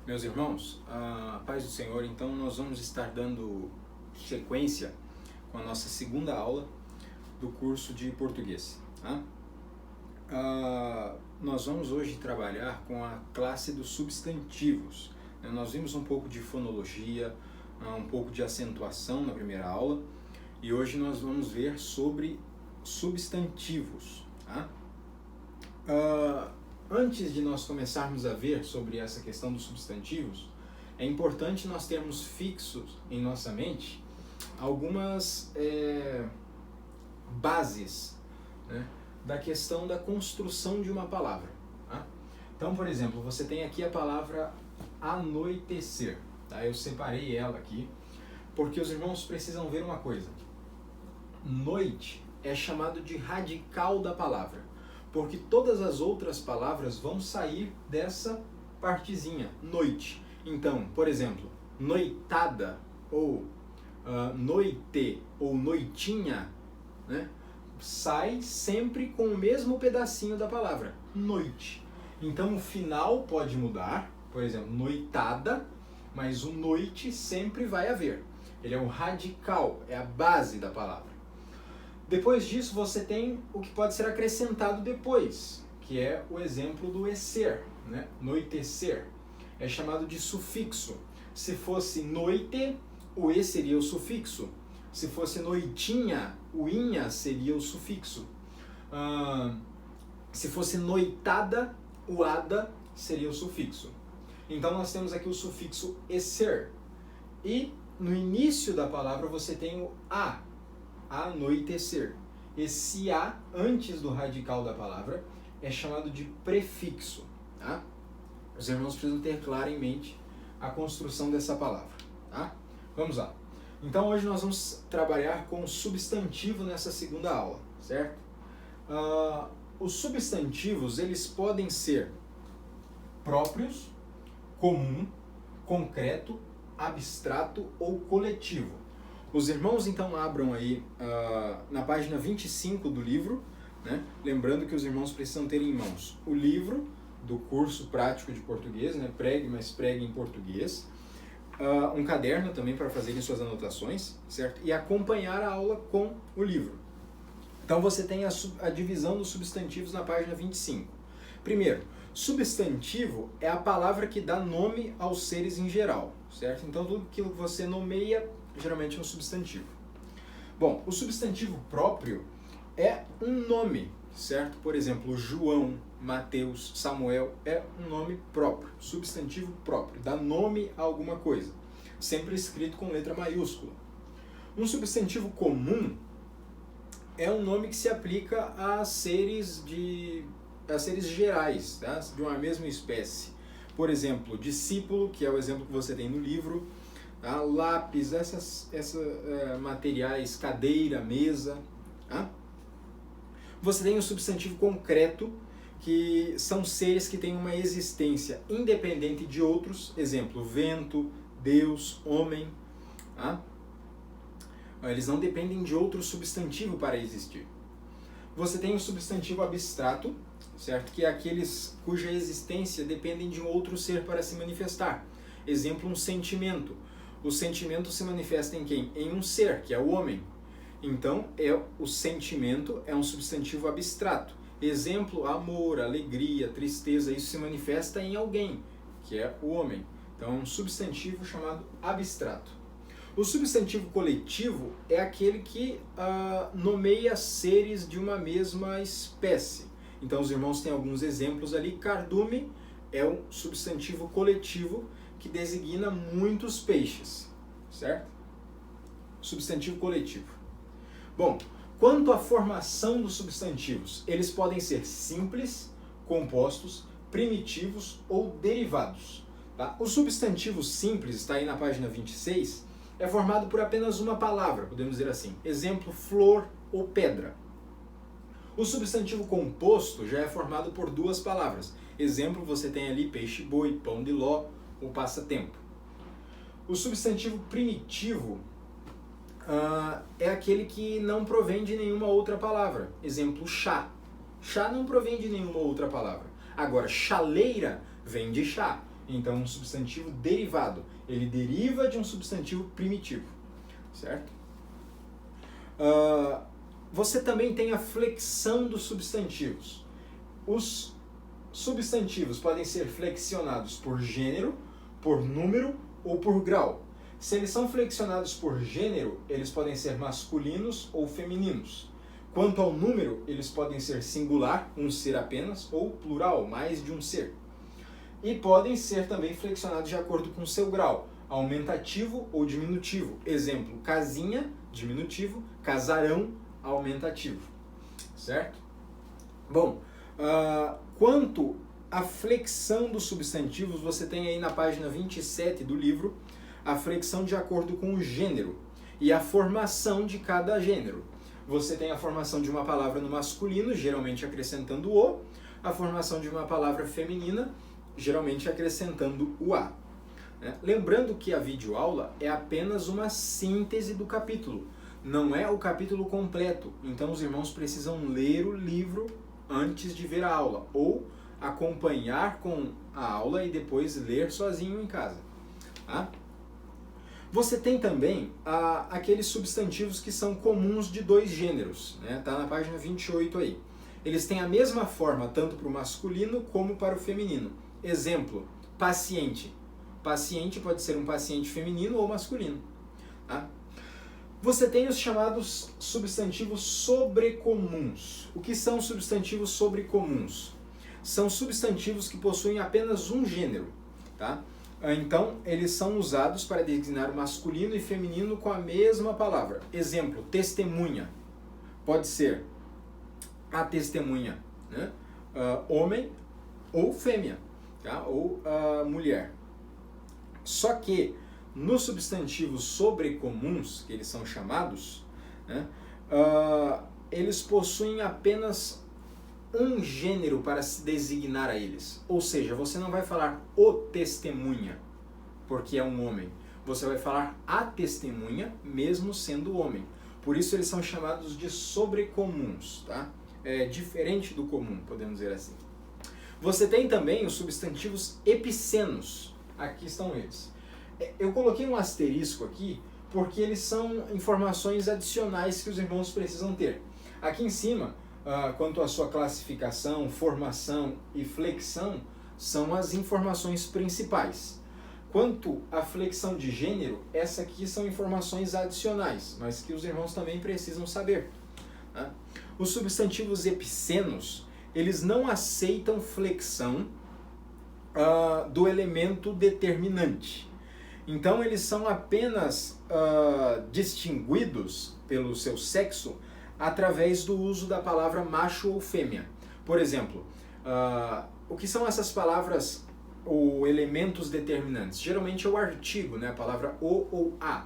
Meus irmãos, a paz do Senhor, então nós vamos estar dando sequência com a nossa segunda aula do curso de português. Tá? Nós vamos hoje trabalhar com a classe dos substantivos. Nós vimos um pouco de fonologia, um pouco de acentuação na primeira aula e hoje nós vamos ver sobre substantivos. Tá? Antes de nós começarmos a ver sobre essa questão dos substantivos, é importante nós termos fixos em nossa mente algumas bases, né, da questão da construção de uma palavra. Tá? Então, por exemplo, você tem aqui a palavra anoitecer. Tá? Eu separei ela aqui porque os irmãos precisam ver uma coisa. Noite é chamado de radical da palavra, porque todas as outras palavras vão sair dessa partezinha, noite. Então, por exemplo, noitada, ou noite, ou noitinha, né, sai sempre com o mesmo pedacinho da palavra, noite. Então o final pode mudar, por exemplo, noitada, mas o noite sempre vai haver. Ele é o radical, é a base da palavra. Depois disso, você tem o que pode ser acrescentado depois, que é o exemplo do esser, né? Noitecer. É chamado de sufixo. Se fosse noite, o e seria o sufixo. Se fosse noitinha, o inha seria o sufixo. Se fosse noitada, o ada seria o sufixo. Então nós temos aqui o sufixo esser. E no início da palavra você tem o a. Anoitecer. Esse a, antes do radical da palavra, é chamado de prefixo. Tá? Os irmãos precisam ter claro em mente a construção dessa palavra. Tá? Vamos lá. Então hoje nós vamos trabalhar com o substantivo nessa segunda aula, certo? Os substantivos, eles podem ser próprios, comum, concreto, abstrato ou coletivo. Os irmãos então abram aí na página 25 do livro, né? Lembrando que os irmãos precisam ter em mãos o livro do curso prático de português, né? Pregue, mas pregue em português, um caderno também para fazerem suas anotações, certo? E acompanhar a aula com o livro. Então você tem a divisão dos substantivos na página 25. Primeiro, substantivo é a palavra que dá nome aos seres em geral, certo? Então tudo aquilo que você nomeia geralmente é um substantivo. Bom, o substantivo próprio é um nome, certo? Por exemplo, João, Mateus, Samuel é um nome próprio, substantivo próprio, dá nome a alguma coisa, sempre escrito com letra maiúscula. Um substantivo comum é um nome que se aplica a seres gerais, tá? De uma mesma espécie. Por exemplo, discípulo, que é o exemplo que você tem no livro, tá? Lápis, esses materiais, cadeira, mesa. Tá? Você tem o substantivo concreto, que são seres que têm uma existência independente de outros, exemplo, vento, Deus, homem. Tá? Eles não dependem de outro substantivo para existir. Você tem o substantivo abstrato, certo? Que é aqueles cuja existência dependem de um outro ser para se manifestar. Exemplo, um sentimento. O sentimento se manifesta em quem? Em um ser, que é o homem. Então, o sentimento é um substantivo abstrato. Exemplo, amor, alegria, tristeza, isso se manifesta em alguém, que é o homem. Então, é um substantivo chamado abstrato. O substantivo coletivo é aquele que nomeia seres de uma mesma espécie. Então, os irmãos têm alguns exemplos ali. Cardume é um substantivo coletivo que designa muitos peixes, certo? Substantivo coletivo. Bom, quanto à formação dos substantivos, eles podem ser simples, compostos, primitivos ou derivados. Tá? O substantivo simples, está aí na página 26, é formado por apenas uma palavra, podemos dizer assim. Exemplo, flor ou pedra. O substantivo composto já é formado por duas palavras. Exemplo, você tem ali peixe-boi, pão de ló ou passatempo. O substantivo primitivo é aquele que não provém de nenhuma outra palavra. Exemplo, chá. Chá não provém de nenhuma outra palavra. Agora, chaleira vem de chá. Então, um substantivo derivado. Ele deriva de um substantivo primitivo, certo? Você também tem a flexão dos substantivos. Os substantivos podem ser flexionados por gênero, por número ou por grau. Se eles são flexionados por gênero, eles podem ser masculinos ou femininos. Quanto ao número, eles podem ser singular, um ser apenas, ou plural, mais de um ser. E podem ser também flexionados de acordo com seu grau, aumentativo ou diminutivo. Exemplo, casinha, diminutivo, casarão, aumentativo. Certo? Bom, quanto à flexão dos substantivos, você tem aí na página 27 do livro a flexão de acordo com o gênero e a formação de cada gênero. Você tem a formação de uma palavra no masculino, geralmente acrescentando o, a formação de uma palavra feminina, geralmente acrescentando o a. Lembrando que a videoaula é apenas uma síntese do capítulo, não é o capítulo completo. Então os irmãos precisam ler o livro antes de ver a aula, ou acompanhar com a aula e depois ler sozinho em casa. Tá? Você tem também aqueles substantivos que são comuns de dois gêneros, né? Tá na página 28 aí. Eles têm a mesma forma tanto para o masculino como para o feminino. Exemplo, paciente. Paciente pode ser um paciente feminino ou masculino. Tá? Você tem os chamados substantivos sobrecomuns. O que são substantivos sobrecomuns? São substantivos que possuem apenas um gênero. Tá? Então, eles são usados para designar o masculino e feminino com a mesma palavra. Exemplo, testemunha. Pode ser a testemunha, né? Homem ou fêmea, tá? Ou mulher. Só que nos substantivos sobrecomuns, que eles são chamados, né? Eles possuem apenas um gênero para se designar a eles. Ou seja, você não vai falar o testemunha, porque é um homem. Você vai falar a testemunha, mesmo sendo homem. Por isso eles são chamados de sobrecomuns, tá? É diferente do comum, podemos dizer assim. Você tem também os substantivos epicenos. Aqui estão eles. Eu coloquei um asterisco aqui, porque eles são informações adicionais que os irmãos precisam ter. Aqui em cima, quanto à sua classificação, formação e flexão, são as informações principais. Quanto à flexão de gênero, essa aqui são informações adicionais, mas que os irmãos também precisam saber. Tá? Os substantivos epicenos, eles não aceitam flexão do elemento determinante. Então, eles são apenas distinguidos pelo seu sexo através do uso da palavra macho ou fêmea. Por exemplo, o que são essas palavras ou elementos determinantes? Geralmente é o artigo, né? A palavra o ou a.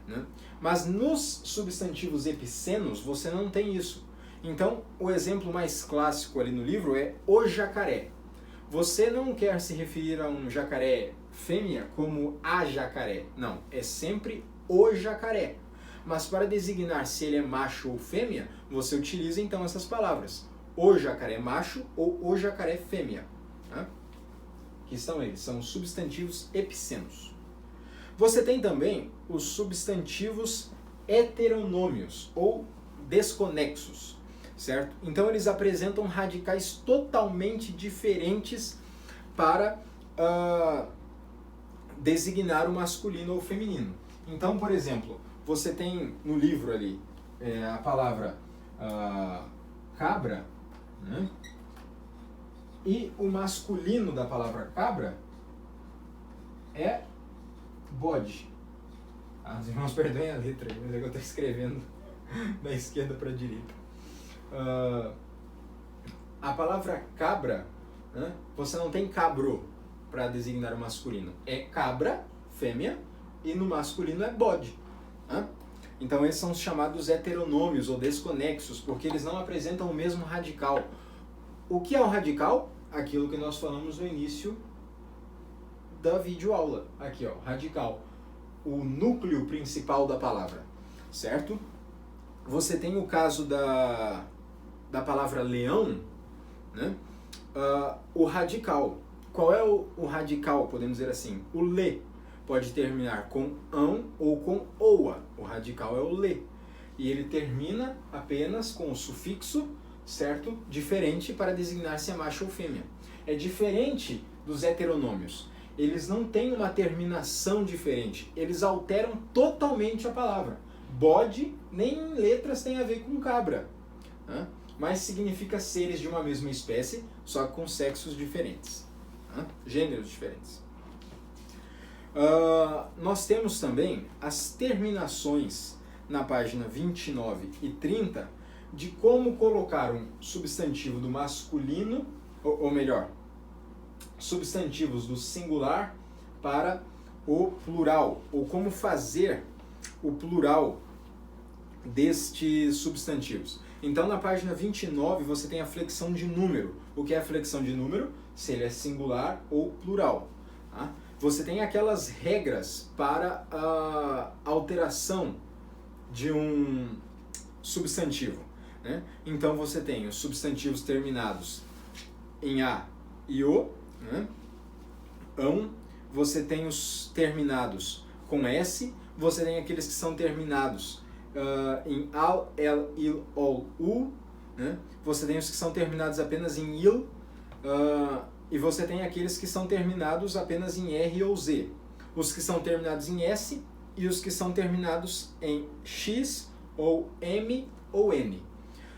Né? Mas nos substantivos epicenos você não tem isso. Então, o exemplo mais clássico ali no livro é o jacaré. Você não quer se referir a um jacaré fêmea como a jacaré. Não, é sempre o jacaré. Mas para designar se ele é macho ou fêmea, você utiliza então essas palavras. O jacaré macho ou o jacaré fêmea. Tá? Que são eles? São os substantivos epicenos. Você tem também os substantivos heteronômios ou desconexos, certo? Então eles apresentam radicais totalmente diferentes para designar o masculino ou feminino. Então, por exemplo, você tem no livro ali a palavra cabra, né? E o masculino da palavra cabra é bode. Os irmãos perdoem a letra aí, mas é que eu estou escrevendo da esquerda para a direita. A palavra cabra, né? Você não tem cabro para designar o masculino. É cabra, fêmea, e no masculino é bode. Né? Então esses são os chamados heteronômios ou desconexos, porque eles não apresentam o mesmo radical. O que é o radical? Aquilo que nós falamos no início da videoaula. Aqui, ó, radical. O núcleo principal da palavra, certo? Você tem o caso da palavra leão, né? O radical. qual é o radical, podemos dizer assim? O lê pode terminar com ão ou com oa. O radical é o lê. E ele termina apenas com o sufixo, certo? Diferente para designar se é macho ou fêmea. É diferente dos heteronômios. Eles não têm uma terminação diferente. Eles alteram totalmente a palavra. Bode nem em letras tem a ver com cabra, né? Mas significa seres de uma mesma espécie, só com sexos diferentes, né? Gêneros diferentes. Nós temos também as terminações na página 29 e 30 de como colocar um substantivo do masculino, ou melhor, substantivos do singular para o plural, ou como fazer o plural destes substantivos. Então, na página 29, você tem a flexão de número. O que é a flexão de número? Se ele é singular ou plural. Tá? Você tem aquelas regras para a alteração de um substantivo, né? Então, você tem os substantivos terminados em A e O, né? Você tem os terminados com S, você tem aqueles que são terminados em al, el, il, ol, u, né? Você tem os que são terminados apenas em il, e você tem aqueles que são terminados apenas em R ou Z. Os que são terminados em S e os que são terminados em X ou M ou N.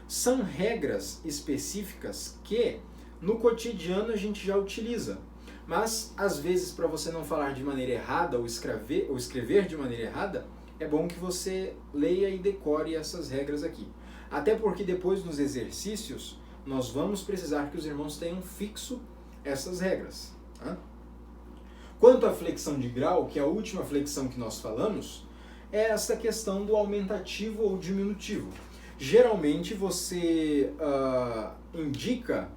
São regras específicas que no cotidiano a gente já utiliza. Mas, às vezes, para você não falar de maneira errada ou escrever de maneira errada, é bom que você leia e decore essas regras aqui. Até porque depois nos exercícios, nós vamos precisar que os irmãos tenham fixo essas regras. Tá? Quanto à flexão de grau, que é a última flexão que nós falamos, é essa questão do aumentativo ou diminutivo. Geralmente você indica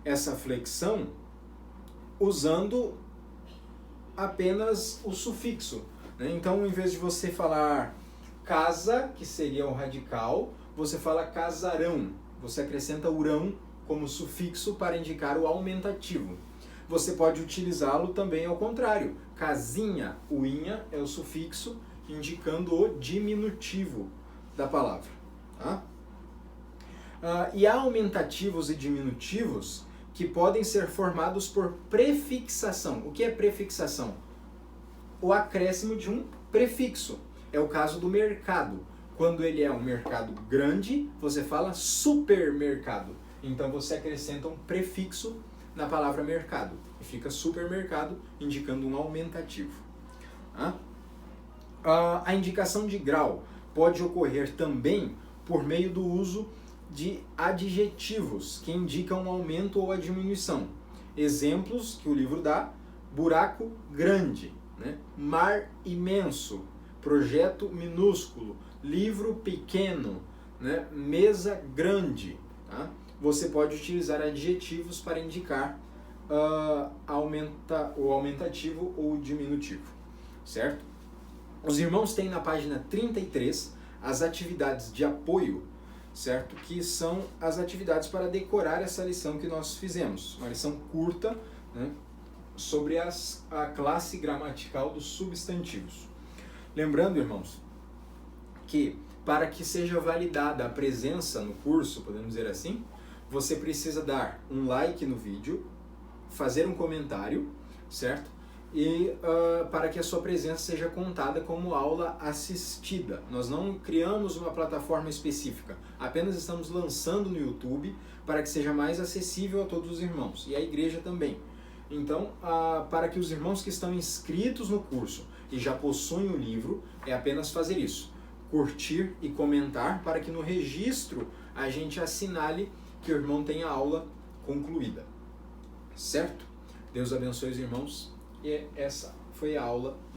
essa flexão usando apenas o sufixo, né? Então, em vez de você falar casa, que seria o radical, você fala casarão. Você acrescenta urão como sufixo para indicar o aumentativo. Você pode utilizá-lo também ao contrário. Casinha, o inha é o sufixo indicando o diminutivo da palavra. Tá? E há aumentativos e diminutivos que podem ser formados por prefixação. O que é prefixação? O acréscimo de um prefixo. É o caso do mercado. Quando ele é um mercado grande, você fala supermercado. Então você acrescenta um prefixo na palavra mercado. E fica supermercado, indicando um aumentativo. A indicação de grau pode ocorrer também por meio do uso de adjetivos que indicam um aumento ou a diminuição. Exemplos que o livro dá: buraco grande, né? Mar imenso, projeto minúsculo, livro pequeno, né? Mesa grande. Tá? Você pode utilizar adjetivos para indicar o aumentativo ou o diminutivo, certo? Os irmãos têm na página 33 as atividades de apoio, certo? Que são as atividades para decorar essa lição que nós fizemos. Uma lição curta, né? Sobre a classe gramatical dos substantivos. Lembrando, irmãos, que para que seja validada a presença no curso, podemos dizer assim, você precisa dar um like no vídeo, fazer um comentário, certo? E para que a sua presença seja contada como aula assistida. Nós não criamos uma plataforma específica, apenas estamos lançando no YouTube para que seja mais acessível a todos os irmãos e a igreja também. Então, para que os irmãos que estão inscritos no curso e já possuem o livro, é apenas fazer isso. Curtir e comentar para que no registro a gente assinale que o irmão tem a aula concluída. Certo? Deus abençoe os irmãos. E essa foi a aula